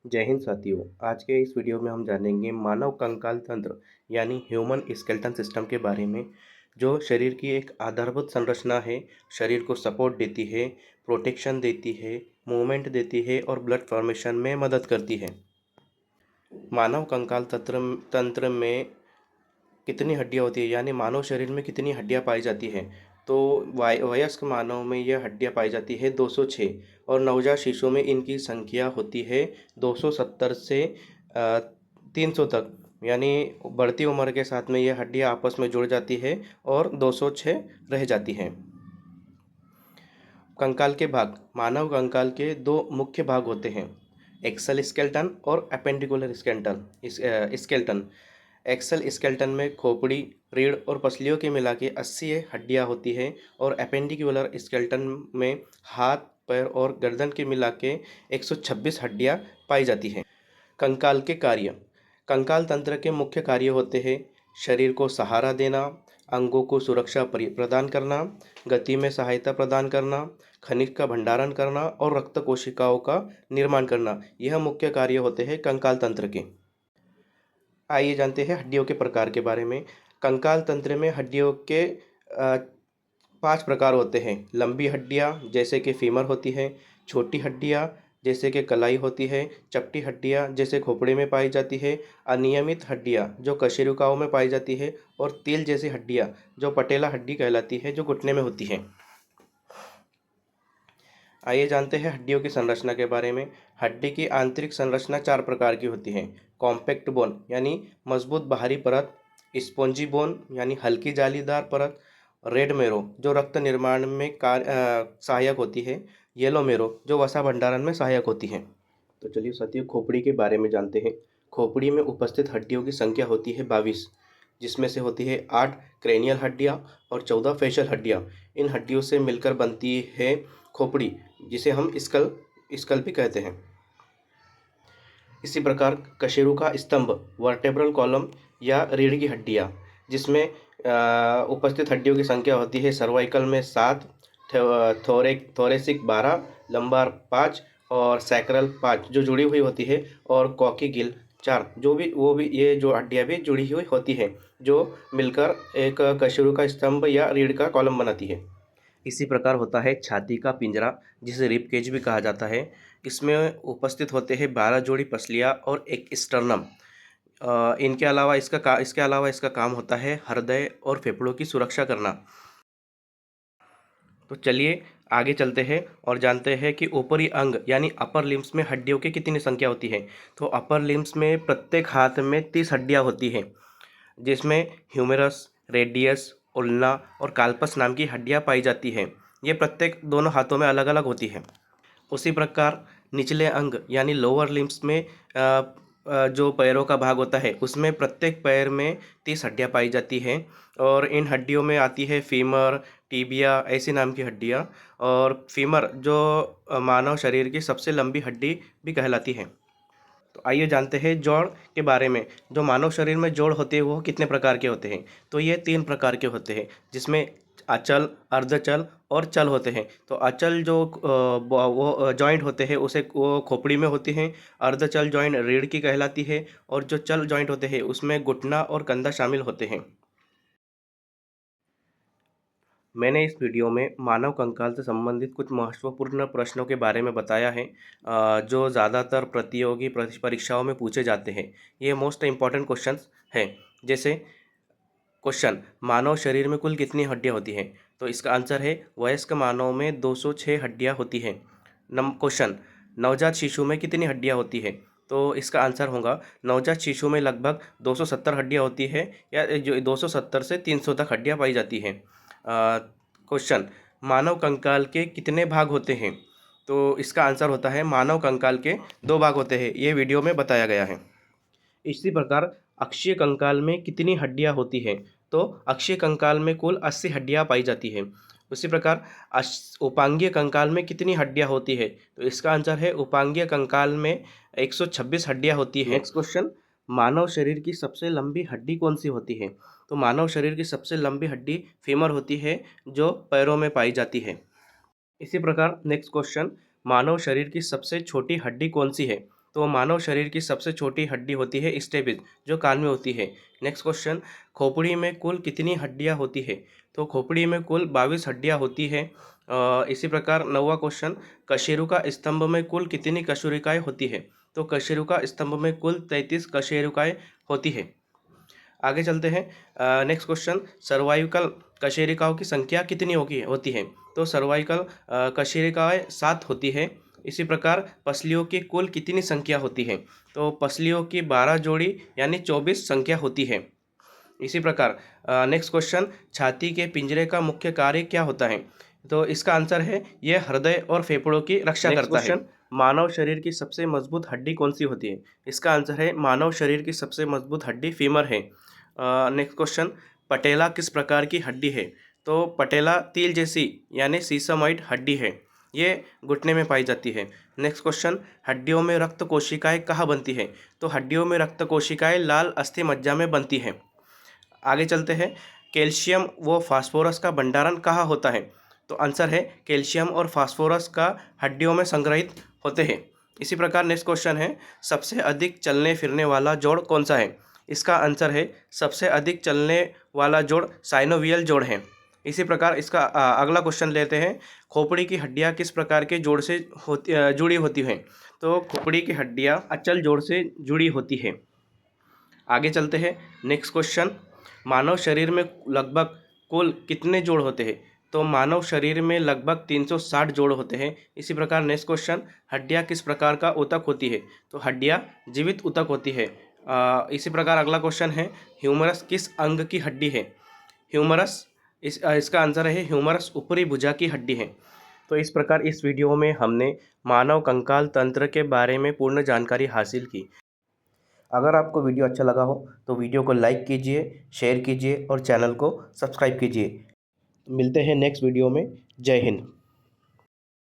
जय हिंद साथियों। आज के इस वीडियो में हम जानेंगे मानव कंकाल तंत्र यानी ह्यूमन स्केलेटन सिस्टम के बारे में, जो शरीर की एक आधारभूत संरचना है। शरीर को सपोर्ट देती है, प्रोटेक्शन देती है, मूवमेंट देती है और ब्लड फॉर्मेशन में मदद करती है। मानव कंकाल तंत्र तंत्र में कितनी हड्डियाँ होती है यानी मानव शरीर में कितनी हड्डियाँ पाई जाती हैं। तो वयस्क मानव में यह हड्डियाँ पाई जाती है 206 और नवजात शिशु में इनकी संख्या होती है 270 से 300 तक। यानी बढ़ती उम्र के साथ में यह हड्डियाँ आपस में जुड़ जाती है और 206 रह जाती हैं। कंकाल के भाग। मानव कंकाल के दो मुख्य भाग होते हैं, एक्सल स्केलेटन और अपेंडिकुलर स्केलेटन। एक्सल स्केलेटन में खोपड़ी, रीढ़ और पसलियों के मिला के 80 हड्डियाँ होती हैं और अपेंडिकुलर स्केलेटन में हाथ, पैर और गर्दन के मिला के 126 हड्डियाँ पाई जाती हैं। कंकाल के कार्य। कंकाल तंत्र के मुख्य कार्य होते हैं शरीर को सहारा देना, अंगों को सुरक्षा प्रदान करना, गति में सहायता प्रदान करना, खनिज का भंडारण करना और रक्त कोशिकाओं का निर्माण करना। यह मुख्य कार्य होते हैं कंकाल तंत्र के। आइए जानते हैं हड्डियों के प्रकार के बारे में। कंकाल तंत्र में हड्डियों के 5 प्रकार होते हैं। लंबी हड्डियाँ जैसे कि फीमर होती है, छोटी हड्डियाँ जैसे कि कलाई होती है, चपटी हड्डियाँ जैसे खोपड़ी में पाई जाती है, अनियमित हड्डियाँ जो कशेरुकाओं में पाई जाती है और तिल जैसी हड्डियाँ जो पटेला हड्डी कहलाती है, जो घुटने में होती है। आइए जानते हैं हड्डियों की संरचना के बारे में। हड्डी की आंतरिक संरचना 4 प्रकार की होती है। कॉम्पैक्ट बोन यानी मजबूत बाहरी परत, स्पॉन्जी बोन यानी हल्की जालीदार परत, रेड मेरो जो रक्त निर्माण में सहायक होती है, येलो मेरो जो वसा भंडारण में सहायक होती है। तो चलिए साथियों, खोपड़ी के बारे में जानते हैं। खोपड़ी में उपस्थित हड्डियों की संख्या होती है 22, जिसमें से होती है 8 क्रेनियल हड्डियाँ और 14 फेशियल हड्डियाँ। इन हड्डियों से मिलकर बनती है खोपड़ी, जिसे हम स्कल भी कहते हैं। इसी प्रकार कशेरू का स्तंभ, वर्टेब्रल कॉलम या रीढ़ की हड्डियाँ, जिसमें उपस्थित हड्डियों की संख्या होती है सर्वाइकल में 7, थोरेसिक 12, लंबार 5 और सैक्रल 5 जो जुड़ी हुई होती है, और कॉकीगिल 4 जो भी ये जो हड्डियाँ भी जुड़ी हुई होती है, जो मिलकर एक कशेरू का स्तंभ या रीढ़ का कॉलम बनाती है। इसी प्रकार होता है छाती का पिंजरा, जिसे रिब केज भी कहा जाता है। इसमें उपस्थित होते हैं 12 जोड़ी पसलियाँ और एक स्टर्नम। इसके अलावा इसका काम होता है हृदय और फेफड़ों की सुरक्षा करना। तो चलिए आगे चलते हैं और जानते हैं कि ऊपरी अंग यानी अपर लिम्स में हड्डियों की कितनी संख्या होती है। तो अपर लिम्स में प्रत्येक हाथ में 30 हड्डियाँ होती हैं, जिसमें ह्यूमेरस, रेडियस, उल्ना और काल्पस नाम की हड्डियाँ पाई जाती हैं। ये प्रत्येक दोनों हाथों में अलग अलग होती हैं। उसी प्रकार निचले अंग यानी लोअर लिम्स में जो पैरों का भाग होता है, उसमें प्रत्येक पैर में 30 हड्डियाँ पाई जाती हैं और इन हड्डियों में आती है फीमर, टीबिया ऐसी नाम की हड्डियाँ। और फीमर जो मानव शरीर की सबसे लंबी हड्डी भी कहलाती है। तो आइए जानते हैं जोड़ के बारे में। जो मानव शरीर में जोड़ होते हैं वो कितने प्रकार के होते हैं। तो ये 3 प्रकार के होते हैं, जिसमें अचल, अर्धचल और चल होते हैं। तो अचल जो वो जॉइंट होते हैं उसे वो खोपड़ी में होती हैं। अर्धचल जॉइंट रीढ़ की कहलाती है और जो चल जॉइंट होते हैं उसमें घुटना और कंधा शामिल होते हैं। मैंने इस वीडियो में मानव कंकाल से संबंधित कुछ महत्वपूर्ण प्रश्नों के बारे में बताया है, जो ज़्यादातर प्रतियोगी परीक्षाओं में पूछे जाते हैं। ये मोस्ट इम्पॉर्टेंट क्वेश्चंस हैं। जैसे क्वेश्चन, मानव शरीर में कुल कितनी हड्डियां होती हैं। तो इसका आंसर है वयस्क मानव में 206 हड्डियां होती हैं। क्वेश्चन, नवजात शिशु में कितनी हड्डियां होती है। तो इसका आंसर होगा नवजात शिशु में लगभग 270 हड्डियां होती है, या जो 270 से 300 तक हड्डियां पाई जाती हैं। क्वेश्चन, मानव कंकाल के कितने भाग होते हैं। तो इसका आंसर होता है मानव कंकाल के 2 भाग होते हैं। ये वीडियो में बताया गया है। इसी प्रकार अक्षीय कंकाल में कितनी हड्डियां होती हैं। तो अक्षीय कंकाल में कुल 80 हड्डियां पाई जाती हैं। उसी प्रकार उपांगीय कंकाल में कितनी हड्डियां होती है। तो इसका आंसर है उपांगीय कंकाल में 126 हड्डियां होती हैं। नेक्स्ट क्वेश्चन, मानव शरीर की सबसे लंबी हड्डी कौन सी होती है। तो मानव शरीर की सबसे लंबी हड्डी फीमर होती है, जो पैरों में पाई जाती है। इसी प्रकार नेक्स्ट क्वेश्चन, मानव शरीर की सबसे छोटी हड्डी कौन सी है। तो मानव शरीर की सबसे छोटी हड्डी होती है स्टेपिस, जो कान में होती है। नेक्स्ट क्वेश्चन, खोपड़ी में कुल कितनी हड्डियां होती है? तो खोपड़ी में कुल 22 हड्डियां होती है। इसी प्रकार 9वां क्वेश्चन, कशेरुका स्तंभ में कुल कितनी कशेरुकाएं होती है? तो कशेरुका स्तंभ में कुल 33 कशेरुकाएं होती है। आगे चलते हैं। नेक्स्ट क्वेश्चन, सर्वाइकल कशेरुकाओं की संख्या कितनी होती है? तो सर्वाइकल कशेरुकाएं 7 होती है। इसी प्रकार पसलियों की कुल कितनी संख्या होती है? तो पसलियों की 12 जोड़ी यानी 24 संख्या होती है। इसी प्रकार नेक्स्ट क्वेश्चन, छाती के पिंजरे का मुख्य कार्य क्या होता है? तो इसका आंसर है यह हृदय और फेफड़ों की रक्षा करता है। मानव शरीर की सबसे मजबूत हड्डी कौन सी होती है? इसका आंसर है मानव शरीर की सबसे मजबूत हड्डी फीमर है। नेक्स्ट क्वेश्चन, पटेला किस प्रकार की हड्डी है? तो पटेला तिल जैसी यानी सीसमाइड हड्डी है। ये घुटने में पाई जाती है। नेक्स्ट क्वेश्चन, हड्डियों में रक्त कोशिकाएं कहाँ बनती है? तो हड्डियों में रक्त कोशिकाएं लाल अस्थि मज्जा में बनती हैं। आगे चलते हैं। कैल्शियम व फास्फोरस का भंडारण कहाँ होता है? तो आंसर है कैल्शियम और फास्फोरस का हड्डियों में संग्रहित होते हैं। इसी प्रकार नेक्स्ट क्वेश्चन है, सबसे अधिक चलने फिरने वाला जोड़ कौन सा है? इसका आंसर है सबसे अधिक चलने वाला जोड़ साइनोवियल जोड़ है। इसी प्रकार इसका अगला क्वेश्चन लेते हैं, खोपड़ी की हड्डियां किस प्रकार के जोड़ से जुड़ी होती हैं? तो खोपड़ी की हड्डियां अचल जोड़ से जुड़ी होती है। आगे चलते हैं। नेक्स्ट क्वेश्चन, मानव शरीर में लगभग कुल कितने जोड़ होते हैं? तो मानव शरीर में लगभग 360 जोड़ होते हैं। इसी प्रकार नेक्स्ट क्वेश्चन, हड्डियां किस प्रकार का ऊतक होती है? तो हड्डियां जीवित ऊतक होती है। इसी प्रकार अगला क्वेश्चन है, ह्यूमरस किस अंग की हड्डी है? ह्यूमरस इसका आंसर है ह्यूमरस ऊपरी भुजा की हड्डी है। तो इस प्रकार इस वीडियो में हमने मानव कंकाल तंत्र के बारे में पूर्ण जानकारी हासिल की। अगर आपको वीडियो अच्छा लगा हो तो वीडियो को लाइक कीजिए, शेयर कीजिए और चैनल को सब्सक्राइब कीजिए। मिलते हैं नेक्स्ट वीडियो में। जय हिंद।